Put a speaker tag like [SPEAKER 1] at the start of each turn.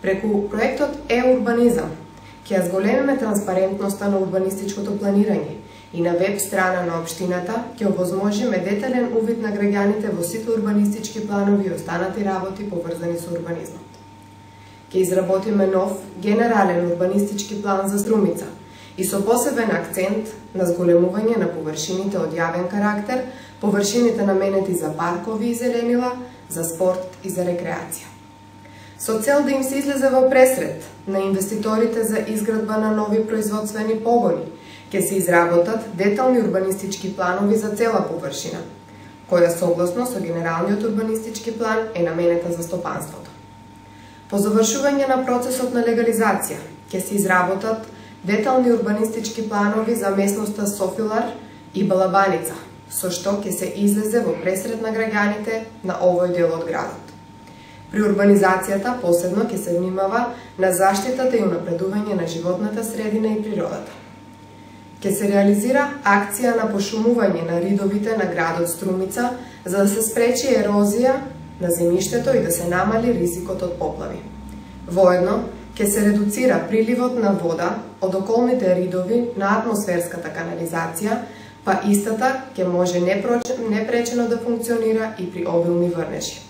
[SPEAKER 1] Преку проектот Е-урбанизам ќе ја зголемиме транспарентноста на урбанистичкото планирање и на веб страна на општината ќе овозможиме детален увид на граѓаните во сите урбанистички планови и останати работи поврзани со урбанизмот. Ќе изработиме нов генерален урбанистички план за Струмица и со посебен акцент на зголемување на површините од јавен карактер, површините наменети за паркови и зеленила, за спорт и за рекреација. Со цел да им се излезе во пресред на инвеститорите за изградба на нови производствени погони, ќе се изработат детални урбанистички планови за цела површина, која согласно со генералниот урбанистички план е наменета за стопанството. По завршување на процесот на легализација ќе се изработат детални урбанистички планови за местноста Софилар и Балабаница, со што ќе се излезе во пресред на граѓаните на овој дел од градот. При урбанизацијата посебно ќе се внимава на заштитата и унапредување на животната средина и природата. Ќе се реализира акција на пошумување на ридовите на градот Струмица за да се спречи ерозија на земјиштето и да се намали ризикот од поплави. Воедно, ќе се редуцира приливот на вода од околните ридови на атмосферската канализација, па истата ќе може непречено да функционира и при обилни врнежи.